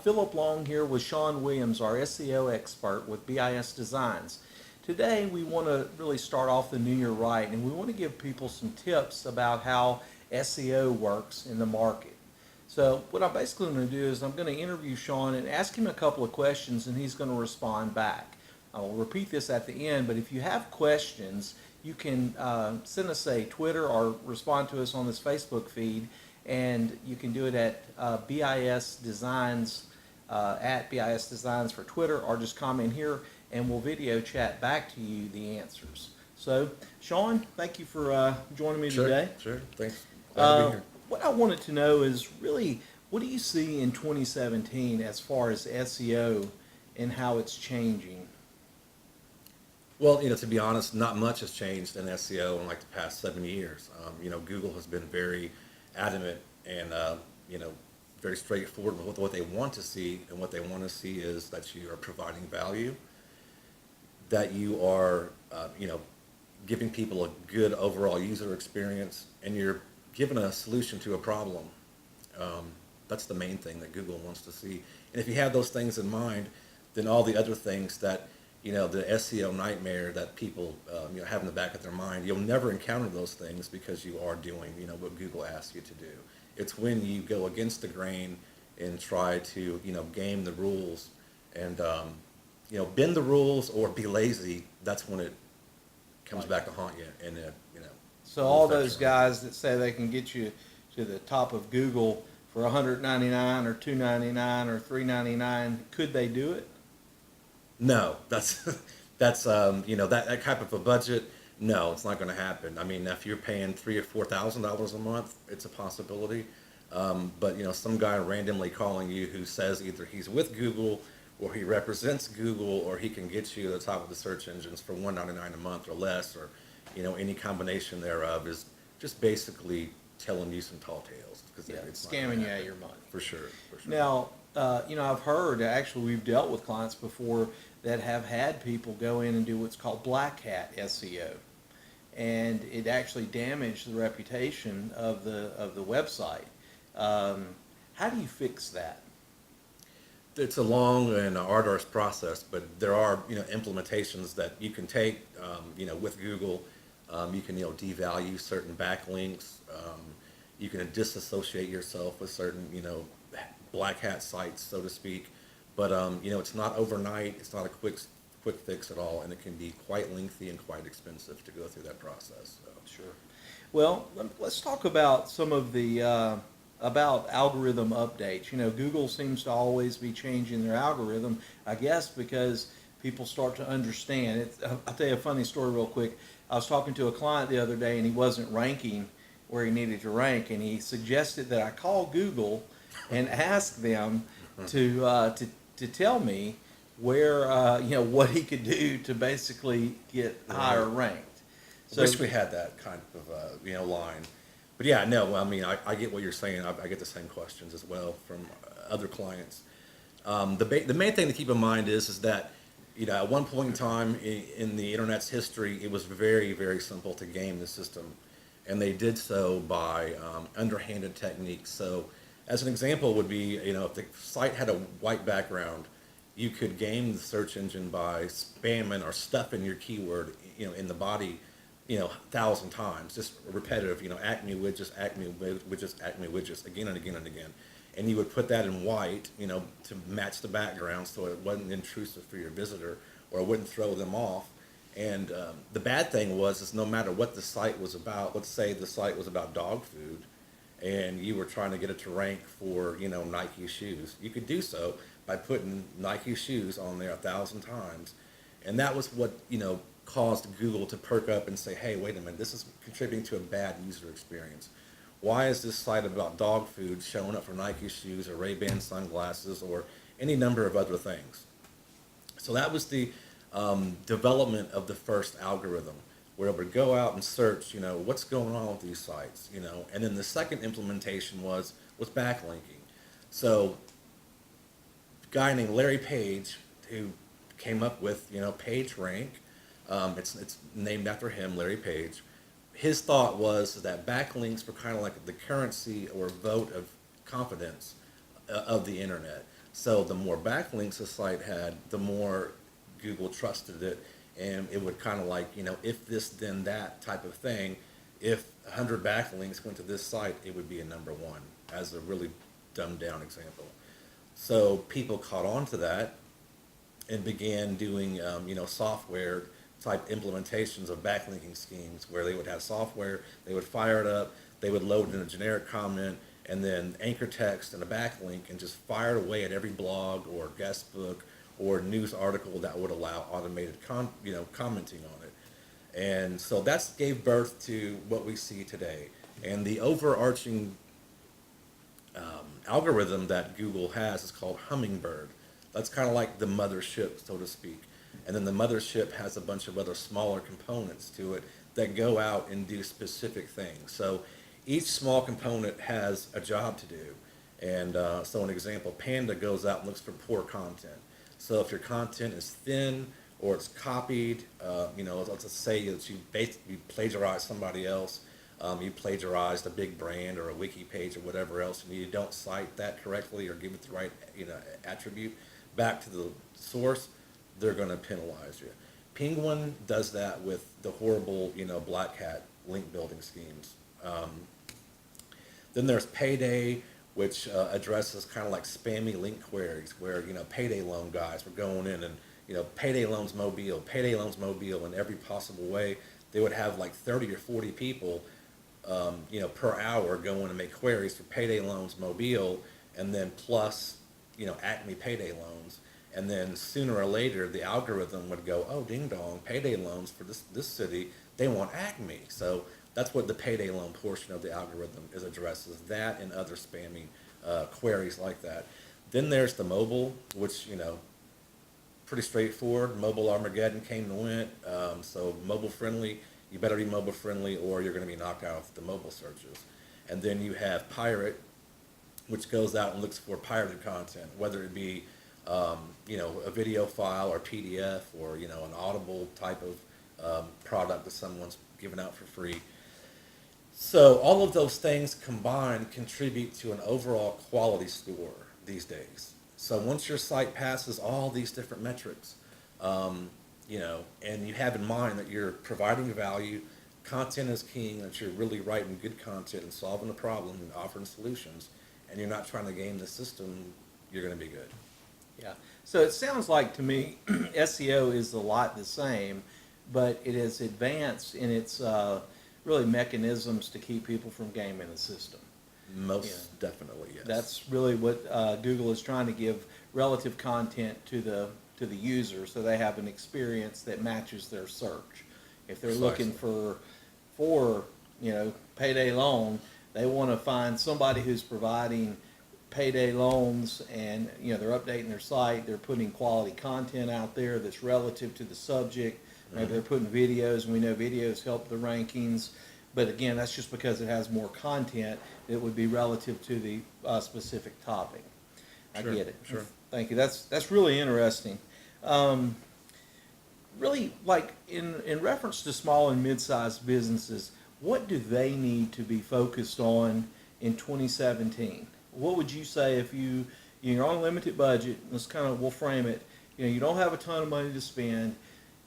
Phillip Long here with Sean Williams, our SEO expert with BIS Designs. Today we want to really start off the new year right, and we want to give people some tips about how SEO works in the market. So what I'm basically going to do is I'm going to interview Sean and ask him a couple of questions, and he's going to respond back. I'll repeat this at the end, but if you have questions, you can send us a Twitter or respond to us on this Facebook feed, and you can do it at BIS Designs, at BIS Designs for Twitter, or just comment here, and we'll video chat back to you the answers. So, Sean, thank you for joining me today. Sure, thanks. Glad to be here. What I wanted to know is really, what do you see in 2017 as far as SEO and how it's changing? Well, to be honest, not much has changed in SEO in like the past 7 years. Google has been very adamant and, very straightforward with what they want to see. And what they want to see is that you are providing value, that you are, giving people a good overall user experience, and you're giving a solution to a problem. That's the main thing that Google wants to see. And if you have those things in mind, then all the other things that the SEO nightmare that people have in the back of their mind, you'll never encounter those things because you are doing what Google asks you to do. It's when you go against the grain and try to game the rules and bend the rules or be lazy. That's when it comes back to haunt you. And So all those guys that say they can get you to the top of Google for $199 or $299 or $399, could they do it? No, that's that type of a budget. No, it's not going to happen. I mean, if you're paying $3,000 or $4,000 a month, it's a possibility. But some guy randomly calling you who says either he's with Google or he represents Google or he can get you to the top of the search engines for $199 a month or less, or any combination thereof, is just basically telling you some tall tales because it's scamming you out of your money. For sure. Now, I've heard, actually, we've dealt with clients before that have had people go in and do what's called black hat SEO, and it actually damaged the reputation of the website. How do you fix that? It's a long and arduous process, but there are implementations that you can take. With Google, you can devalue certain backlinks. You can disassociate yourself with certain black hat sites, so to speak. But it's not overnight. It's not a quick fix at all, and it can be quite lengthy and quite expensive to go through that process. So. Sure. Well, let's talk about some of the about algorithm updates. Google seems to always be changing their algorithm, I guess because people start to understand it. I'll tell you a funny story real quick. I was talking to a client the other day, and he wasn't ranking where he needed to rank, and he suggested that I call Google and ask them to tell me where what he could do to basically get higher ranked. So, I wish we had that kind of line. But yeah, no, I mean, I get what you're saying. I get the same questions as well from other clients. The main thing to keep in mind is that at one point in time in the internet's history, it was very, very simple to game the system, and they did so by underhanded techniques. So as an example would be, if the site had a white background, you could game the search engine by spamming or stuffing your keyword in the body 1,000 times, just repetitive, Acme widgets, Acme widgets, Acme widgets, again and again and again. And you would put that in white, to match the background so it wasn't intrusive for your visitor or it wouldn't throw them off. And the bad thing is no matter what the site was about, let's say the site was about dog food and you were trying to get it to rank for, Nike shoes, you could do so by putting Nike shoes on there 1,000 times. And that was what, caused Google to perk up and say, hey, wait a minute, this is contributing to a bad user experience. Why is this site about dog food showing up for Nike shoes or Ray-Ban sunglasses or any number of other things? So that was the development of the first algorithm, where it would go out and search, what's going on with these sites, and then the second implementation was backlinking. So a guy named Larry Page, who came up with, PageRank, it's named after him, Larry Page. His thought was that backlinks were kind of like the currency or vote of confidence of the internet. So the more backlinks a site had, the more Google trusted it, and it would kind of like, if this then that type of thing. If 100 backlinks went to this site, it would be a number one, as a really dumbed down example. So people caught on to that and began doing, software type implementations of backlinking schemes where they would have software, they would fire it up, they would load in a generic comment and then anchor text and a backlink and just fire it away at every blog or guest book or news article that would allow automated commenting on it. And so that's gave birth to what we see today. And the overarching algorithm that Google has is called Hummingbird. That's kind of like the mothership, so to speak. And then the mothership has a bunch of other smaller components to it that go out and do specific things. So each small component has a job to do. And so an example, Panda goes out and looks for poor content. So if your content is thin or it's copied, let's just say that you basically plagiarized somebody else, you plagiarized a big brand or a wiki page or whatever else, and you don't cite that correctly or give it the right attribute back to the source, they're going to penalize you. Penguin does that with the horrible, black hat link building schemes. Then there's Payday, which addresses kind of like spammy link queries where, payday loan guys were going in and, payday loans mobile in every possible way. They would have like 30 or 40 people, per hour going to make queries for payday loans mobile and then plus, Acme payday loans. And then sooner or later, the algorithm would go, oh, ding dong, payday loans for this city, they want Acme. So that's what the payday loan portion of the algorithm is addresses, that and other spammy queries like that. Then there's the mobile, which, pretty straightforward. Mobile Armageddon came and went. So mobile friendly, you better be mobile friendly or you're going to be knocked out of the mobile searches. And then you have Pirate, which goes out and looks for pirated content, whether it be a video file or PDF or, an Audible type of product that someone's given out for free. So all of those things combined contribute to an overall quality score these days. So once your site passes all these different metrics, and you have in mind that you're providing value, content is king, that you're really writing good content and solving a problem and offering solutions, and you're not trying to game the system, you're going to be good. Yeah. So it sounds like to me SEO is a lot the same, but it is advanced in its really mechanisms to keep people from gaming the system. Most definitely, yes. That's really what Google is trying to give relative content to the user, so they have an experience that matches their search. If they're Precisely. looking for payday loan, they want to find somebody who's providing payday loans, and they're updating their site. They're putting quality content out there that's relative to the subject. Maybe they're putting videos, and we know videos help the rankings. But again, that's just because it has more content that would be relative to the specific topic. Sure, I get it. sure. Thank you. That's really interesting. Really, like in reference to small and mid-sized businesses, what do they need to be focused on in 2017? What would you say if you're on a limited budget? We'll frame it. You don't have a ton of money to spend.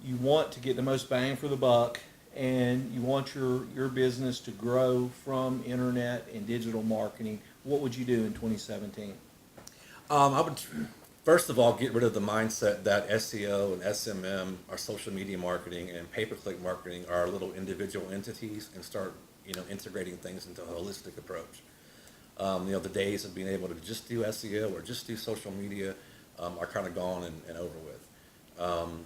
You want to get the most bang for the buck, and you want your business to grow from internet and digital marketing. What would you do in 2017? I would, first of all, get rid of the mindset that SEO and SMM, or social media marketing, and pay-per-click marketing are little individual entities, and start, integrating things into a holistic approach. The days of being able to just do SEO or just do social media are kind of gone and over with.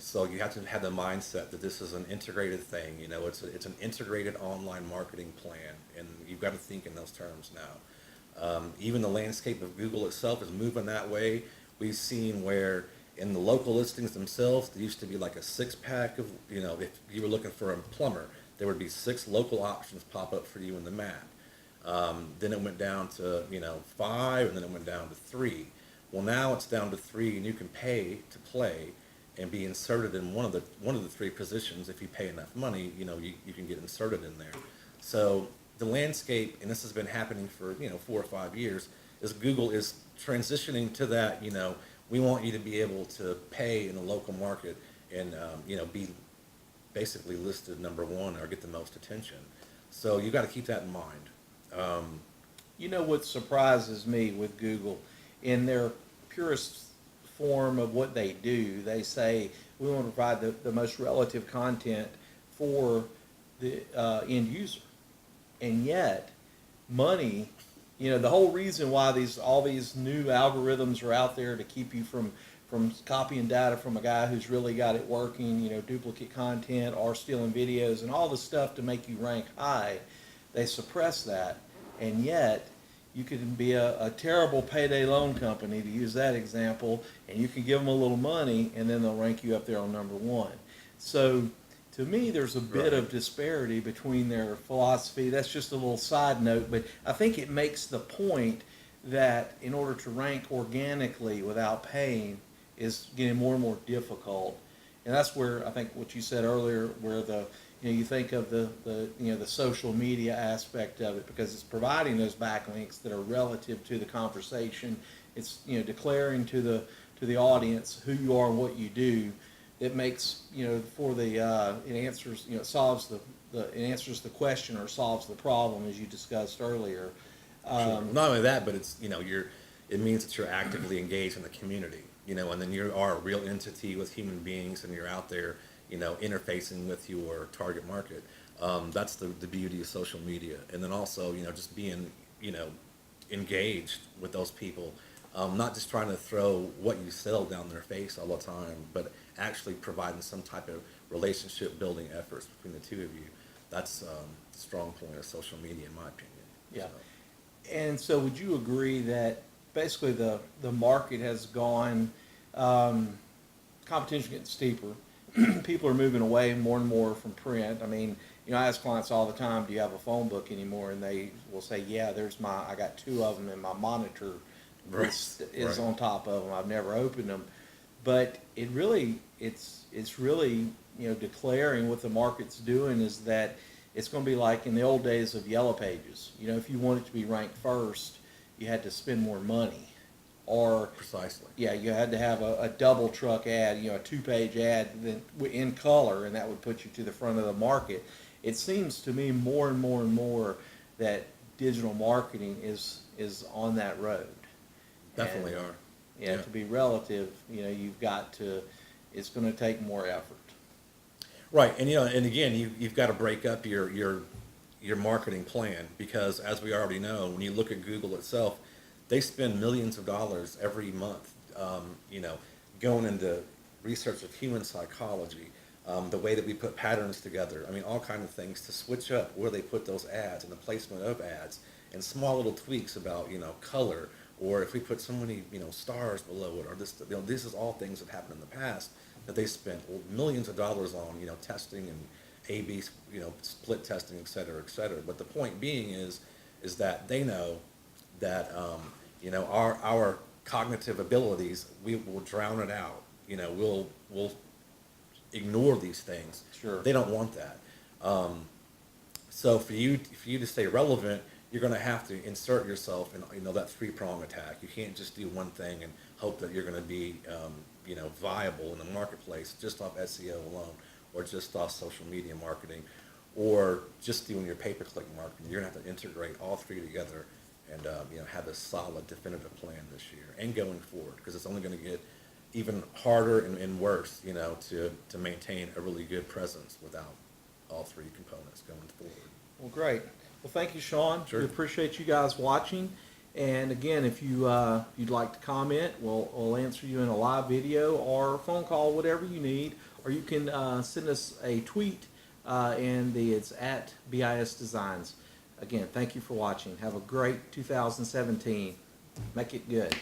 So you have to have the mindset that this is an integrated thing. It's an integrated online marketing plan, and you've got to think in those terms now. Even the landscape of Google itself is moving that way. We've seen where in the local listings themselves, there used to be like a 6-pack of, if you were looking for a plumber, there would be 6 local options pop up for you in the map. Then it went down to 5, and then it went down to 3. Well, now it's down to 3, and you can pay to play and be inserted in one of the 3 positions. If you pay enough money, you can get inserted in there. So the landscape, and this has been happening for 4 or 5 years, is Google is transitioning to that. We want you to be able to pay in the local market and be basically listed number one or get the most attention. So you got to keep that in mind. You know what surprises me with Google, in their purest form of what they do, they say we want to provide the most relative content for the end user. And yet, money, the whole reason why all these new algorithms are out there to keep you from copying data from a guy who's really got it working, duplicate content or stealing videos and all the stuff to make you rank high, they suppress that. And yet, you can be a terrible payday loan company, to use that example, and you can give them a little money, and then they'll rank you up there on number one. So, to me, there's a bit of disparity between their philosophy. That's just a little side note, but I think it makes the point that in order to rank organically without paying is getting more and more difficult. And that's where I think what you said earlier, where you think of the social media aspect of it, because it's providing those backlinks that are relative to the conversation. It's declaring to the audience who you are and what you do. It makes for the it answers it solves it answers the question or solves the problem, as you discussed earlier. Sure. Not only that, but it's it means that you're actively engaged in the community, and then you are a real entity with human beings, and you're out there, interfacing with your target market. That's the beauty of social media, and then also just being engaged with those people, not just trying to throw what you sell down their face all the time, but actually providing some type of relationship building efforts between the two of you. That's a strong point of social media, in my opinion. Yeah. So. And so would you agree that basically the market has gone, competition getting steeper, people are moving away more and more from print. I mean, I ask clients all the time, do you have a phone book anymore? And they will say, yeah, I got 2 of them, and my monitor is on top of them. I've never opened them. But it's really, declaring what the market's doing is that it's going to be like in the old days of Yellow Pages. If you wanted to be ranked first, you had to spend more money. Or Precisely. Yeah, you had to have a double truck ad, a 2-page ad in color, and that would put you to the front of the market. It seems to me more and more and more that digital marketing is on that road. Definitely are. Yeah, to be relative, you've got to. It's going to take more effort. Right, and again, you've got to break up your marketing plan, because as we already know, when you look at Google itself, they spend millions of dollars every month, going into research of human psychology, the way that we put patterns together. I mean, all kinds of things to switch up where they put those ads and the placement of ads, and small little tweaks about color, or if we put so many stars below it, or this this is all things that happened in the past that they spent millions of dollars on testing and A/B split testing, et cetera, et cetera. But the point being is that they know that our cognitive abilities, we will drown it out. We'll ignore these things. Sure. They don't want that. So for you to stay relevant, you're going to have to insert yourself in that 3-prong attack. You can't just do one thing and hope that you're going to be viable in the marketplace just off SEO alone, or just off social media marketing, or just doing your pay-per-click marketing. You're going to have to integrate all 3 together and have a solid, definitive plan this year and going forward, because it's only going to get even harder and worse, to maintain a really good presence without all 3 components going forward. Well, great. Well, thank you, Sean. Sure. We appreciate you guys watching. And again, if you'd like to comment, we'll answer you in a live video or phone call, whatever you need. Or you can send us a tweet, and it's at BIS Designs. Again, thank you for watching. Have a great 2017. Make it good.